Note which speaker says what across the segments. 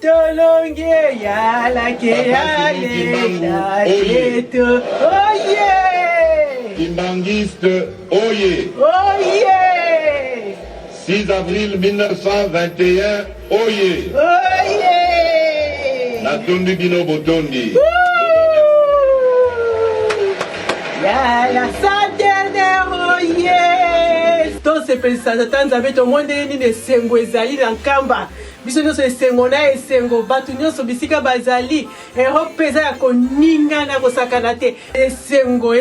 Speaker 1: Tolonge yala ke yale Oye
Speaker 2: Kimbangiste, Oye
Speaker 1: Oye
Speaker 2: 6 avril 1921, Oye
Speaker 1: Oye
Speaker 2: Natondi Bino Botondi
Speaker 1: Yala centenaire Oye tosepelisa tata nzambe tomonde nini esengo ezali na nkamba biso nyonso esengo na esengo bato nyonso bisika bazali eropeza ya koningana kosakana te esengo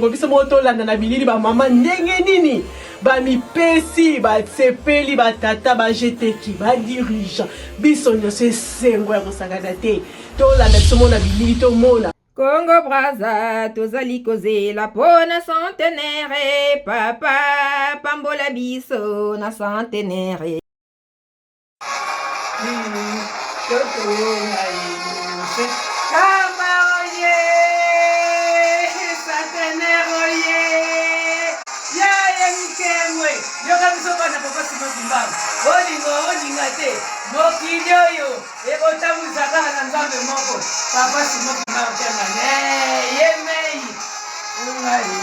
Speaker 1: biso moko tolanda na bilili bamama ndenge nini bamipesi basepeli batata bajeteki badirija biso nyonso esengo ya kosakana te tolanda biso mona bilili tomona
Speaker 3: Congo Brazza, tozali kozela pona centenaire, papa pambola biso na centenaire.
Speaker 1: Kamba oye, centenaire oye, yaya mikemwe, yoka biso bana papa sima kimbangu, olinga te, mokili oyo, ekotamwisaka na nzambe moko, papa sima kimbangu kemane, yemei, ungayi,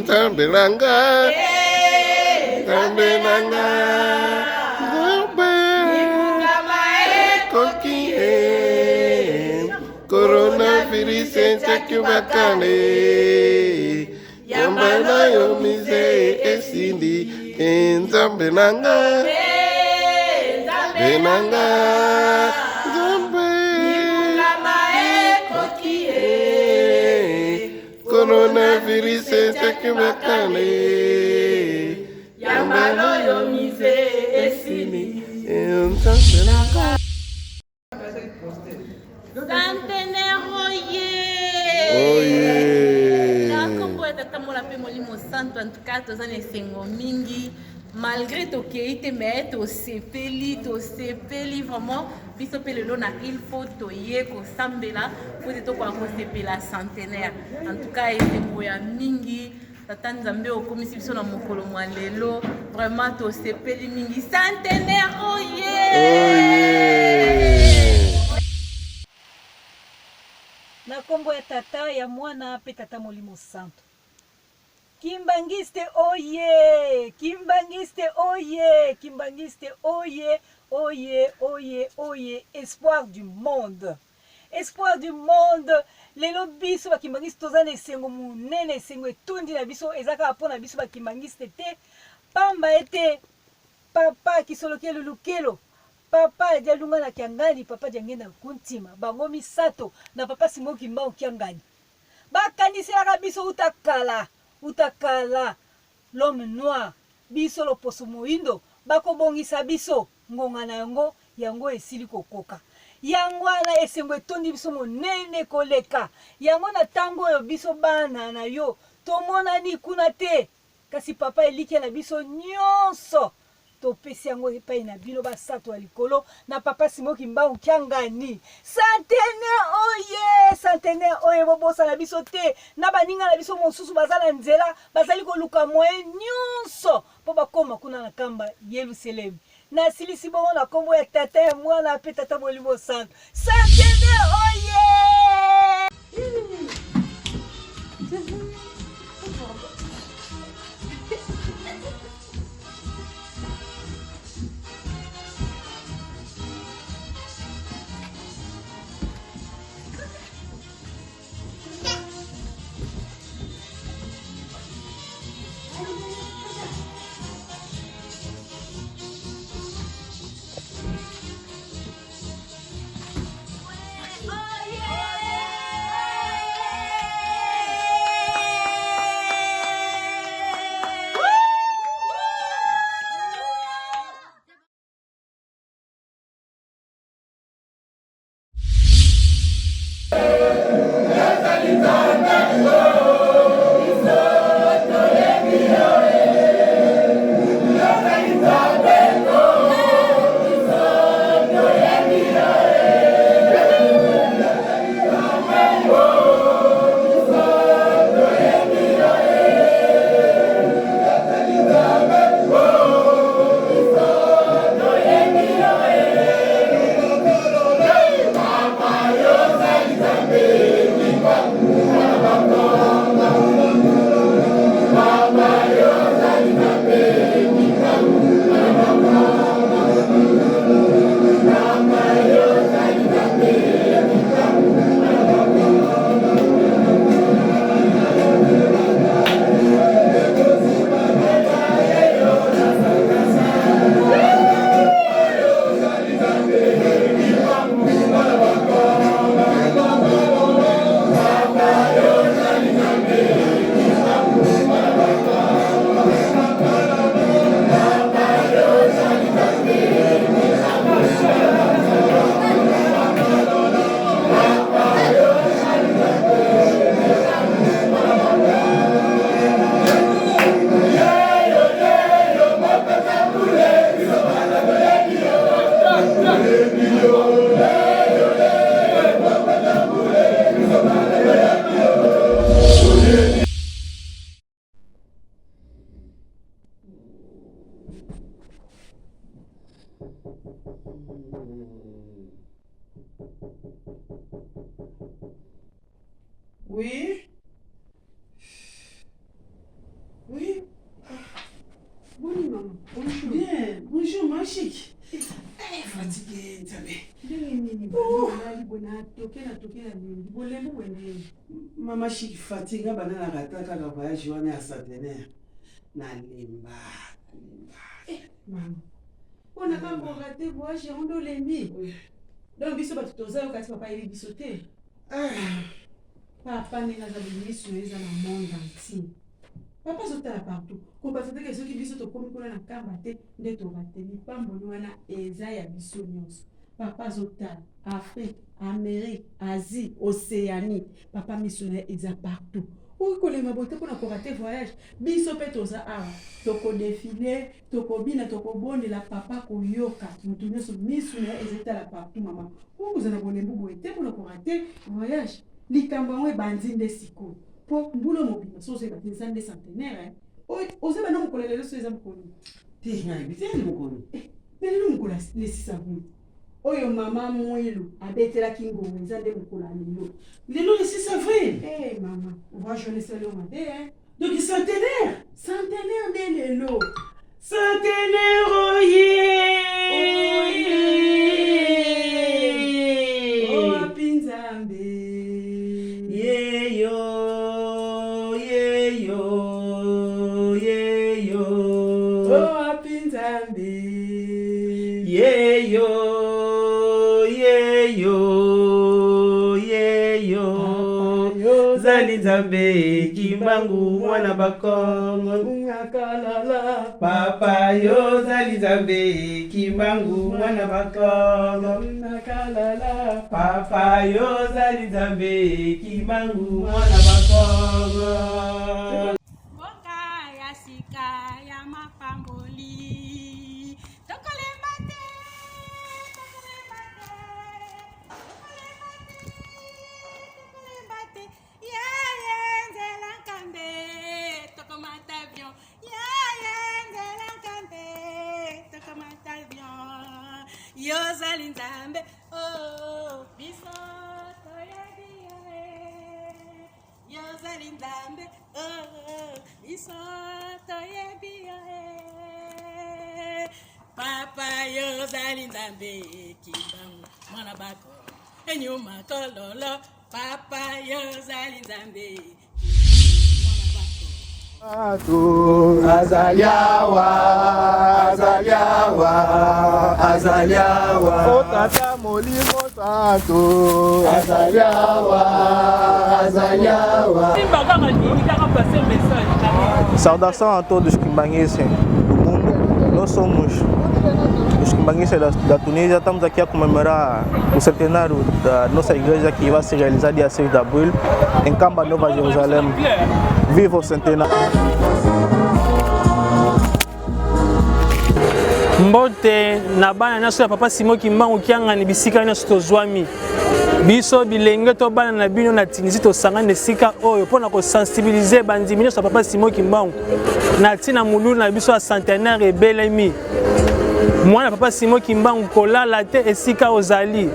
Speaker 2: Tambelanga Tambelanga Koki Coronavirus Chakubakane Yambana yomize esindi Tambelanga Benanga Coronavirus Chakubakane Yambana yomize esindi Tambelanga
Speaker 4: Centenaire
Speaker 2: Oye
Speaker 4: Nakombo ya tata mola pe molimo santo en tout cas tozana esengo mingi malgré tokei te mais tosepeli vraiment biso mpe lelo na il faut toye kosambela po te tokoka kosepela centenaire en tout cas esengo ya mingi tata nzambe okomisi biso na mokolo mwa lelo vraiment tosepeli mingi centenaire
Speaker 5: na kombo ya tata ya mwana pe tata molimo santo Kimbangiste oye, Kimbangiste oye, Kimbangiste oye, oye, espoir du monde. Espoir du monde. Lelo biso ba Kimbangiste tozana esengo munene esengo etundi na biso ezaka apona biso ba Kimbangiste te. Pamba ete papa kisoloke lulukelo. Papa dialunga na kiangani, papa diangena kuntima. Bango misato na papa simo kimba kiangani. Ba kanisela biso utakala l'homme noir biso lo poso moindo bako bongisa biso ngonga na yango esili kokoka yango na esengo etondi biso monene koleka yango na tango oyo biso bana na yo tomonani kuna te kasi papa eliki na biso nyonso topesi yango epai na bino basato ya likolo na papa simoki mbau kiangani centenaire oye bobosa na biso te na baninga na biso mosusu bazala nzela bazali koluka moye nyonso po bakoma kuna na kamba Yerusalem na silisi bongo na kombo ya tata ya mwana pe tata molimo santo centenaire oye
Speaker 1: Oui. Oui. Bonjour, maman. Bonjour. Bien. Bonjour, ma chic. Fatiguée,
Speaker 6: Mama chic fatigue banana kataka ka voyage wana ya centenaire. Na lemba.
Speaker 1: Maman. On a pas encore raté voyage on doit lembi. Donc biso ba tutoza yo kati papa ili biso te. Papa nena za biso eza na monde entier. Papa zotala partout. Ko ba tete ke soki biso to komi kona na kamba te nde to bateli pamboni wana eza ya biso nyonso. Papa zotala Afrique, Amérique, Asie, Océanie. Papa missionnaire eza partout. Oui, qu'on les mabote pour nous rater voyage. Biso petoza awa. Toko défilé, toko bina, toko bonne la papa ko yoka. Mutunyo so missionnaire ezeta la partout maman. Vous en avez beaucoup été pour nous rater voyage. Likamba we bandinde siko. Pour mbulo mobile, so c'est baptisé des centenaires. Oi, osez maintenant ko lelo so ezam ko.
Speaker 6: Ti ngai biteli mokoni.
Speaker 1: Mais nous ko les 600 000. Oyo mama mwilu abetela kingongo nzande mukula lelo.
Speaker 6: Lelo le 6 avril.
Speaker 1: Eh maman, on va jouer ça le matin hein.
Speaker 6: Donc centenaire.
Speaker 1: Centenaire de lelo.
Speaker 6: Centenaire oye.
Speaker 1: Oh pinzambe.
Speaker 6: Yeyo.
Speaker 1: Oh pinzambe.
Speaker 6: Yeyo. Zali Nzambe Kimbangu mwana bakongo
Speaker 1: Ngakalala.
Speaker 6: Papa yo Zali Nzambe Kimbangu mwana bakongo
Speaker 1: Ngakalala.
Speaker 6: Papa yo Zali Nzambe Kimbangu mwana bakongo.
Speaker 7: Boka ya sika ya mapamboli tokolembate nzela nkambe tokomata avion nzela nkambe tokomata avion yozali nzambe oh biso toyebi yozali nzambe oh biso toyebi papa yozali nzambe kimbangu mwana bako enyuma kololo papa yozali nzambe
Speaker 2: Azaliawa, Otata Molimo Santo, Azaliawa.
Speaker 8: Saudação a todos que banhecem do mundo. Nós somos os quimbanguistas da Tunísia. Estamos aqui a comemorar o centenário da nossa igreja que vai se realizar dia 6 de abril em Kamba, Nova Jerusalém. Viva o centenário!
Speaker 9: Mbote na bana naso ya papa Simon Kimbangu kianga ni bisika nyonso tozwami biso bilenge to bana na bino na Tunisie tosangana esika oyo mpona kosensibilize bandimi nyonso ya papa Simon Kimbangu na ntina molulu na biso ya centenaire ebelemi mwana papa Simon Kimbangu kolala te esika ozali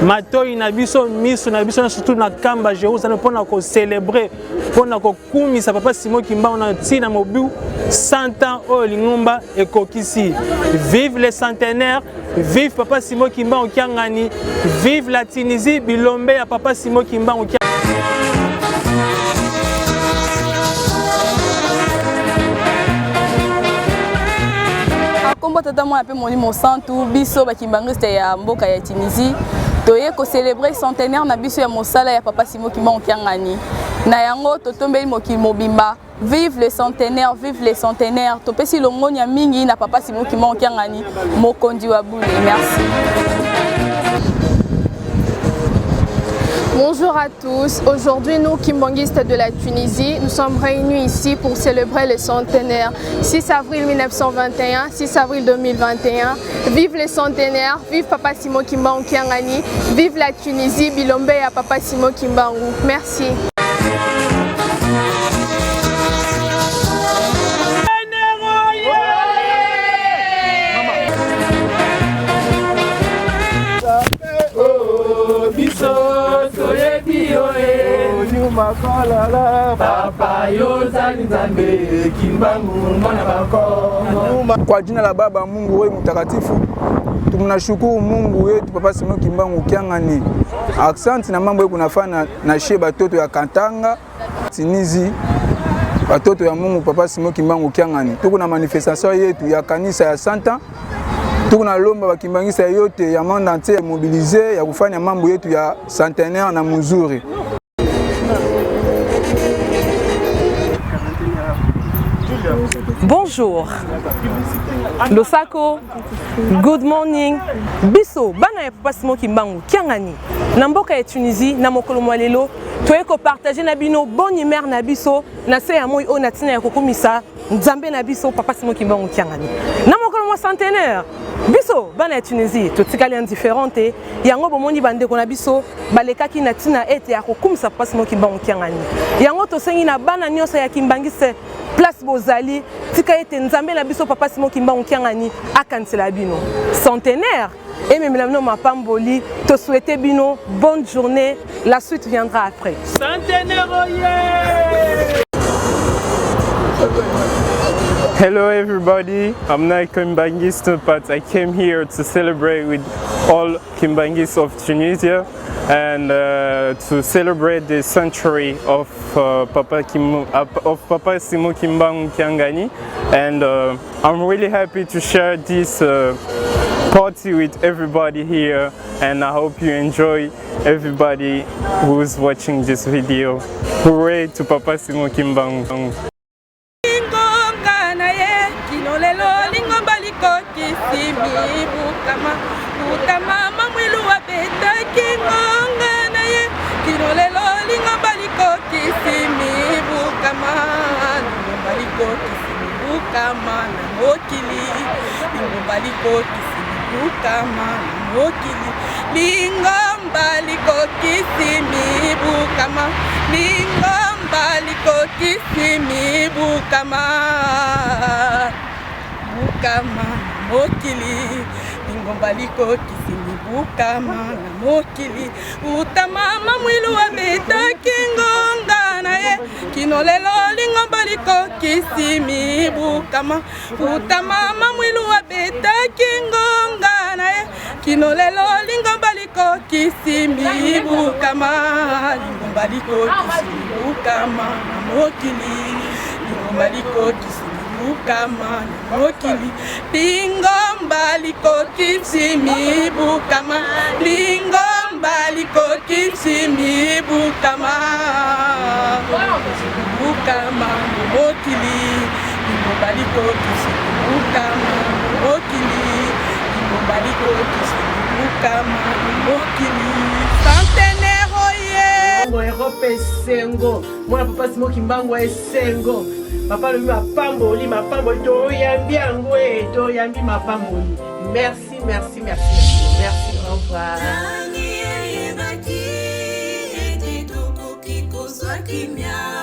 Speaker 9: matoi na biso miso na biso surtout na Kamba Jérusalem mpona kocelebre mpona kokumisa papa Simon Kimbangu na ntina mobu 100 ans oyo lingomba ekokisi. Vive les centenaires, vive papa Simon Kimbangu Kiangani, vive la Tunisie bilombe ya papa Simon Kimbangu Kiangani.
Speaker 4: Kombo tata mwana pe Molimo Santu biso bakimbangiste ya mboka ya Tunisie toye ko célébrer centenaire na biso ya mosala ya papa Simon Kimbangu Kiangani na yango totombeli mokili mobimba. Vive les centenaires, vive les centenaires. Topesi longoni ya mingi na papa Simon Kimbangu Kiangani mokondi wa bule. Merci.
Speaker 10: Bonjour à tous. Aujourd'hui, nous, kimbanguistes de la Tunisie, nous sommes réunis ici pour célébrer le centenaire. 6 avril 1921, 6 avril 2021. Vive les centenaires, vive Papa Simon Kimbangu Kiangani, vive la Tunisie, bilombe à Papa Simon Kimbangu. Merci.
Speaker 2: makololo papa yo zali nzambe kimbangu mwana bakongo.
Speaker 11: Kwa jina la Baba Mungu wewe mtakatifu, tunashukuru Mungu wetu Papa Simon Kimbangu Kiangani. Aksanti na mambo yeku nafanya na shie batoto ya Kantanga Tunisie, batoto ya Mungu Papa Simon Kimbangu Kiangani. Tuko na manifestation yetu ya kanisa ya Santa. Tuko na lomba bakimbangisa yote ya monde entier mobiliser ya kufanya mambo yetu ya centenaire na muzuri.
Speaker 12: Bonjour, Losako, good morning, biso, bana ya Papa Simon Kimbangu Kiangani, na mboka ya Tunisie, na mokolo mwalelo, toyeko partager na bino bon humeur na biso, na se ya moi o natina ya kokumisa, nzambe na biso Papa Simon Kimbangu Kiangani. Na mokolo mwa centenaire, biso, bana ya Tunisie, totikali indifférente, yango bomoni bandeko na biso, balekaki na tina ete ya kokumisa Papa Simon Kimbangu Kiangani. Yango tosengi na bana nyosa ya Kimbangise, place bozali tika ete nzambe na biso Papa Simon Kimbangu Kiangani akansela bino centenaire et même la mapamboli te souhaiter bino bonne journée, la suite viendra après.
Speaker 1: Centenaire.
Speaker 13: Hello everybody, I'm not a Kimbangista, but I came here to celebrate with all Kimbangis of Tunisia and to celebrate the century of Papa Simon Kimbangu Kiangani, and I'm really happy to share this party with everybody here, and I hope you enjoy everybody who's watching this video. Hooray to Papa Simon Kimbangu.
Speaker 7: Ngombaliko kisimi bukama na mokili utamama mwilu wa beta kingonga na ye kinolelo lingombaliko kisimi bukama utamama mwilu wa beta kingonga na ye kinolelo lingombaliko kisimi bukama lingombaliko kisimi bukama na mokili lingombaliko kisimi bukama na mokili lingomba liko kisimi bukama lingomba liko kisimi bukama bukama na mokili lingomba liko kisimi bukama na mokili lingomba liko kisimi bukama na mokili centenaire oye
Speaker 1: Europe esengo mwana Papa Simon Kimbangu esengo. Papa le mapamboli toyambi yango toyambi mapamboli. Merci, merci, merci, merci. Au revoir.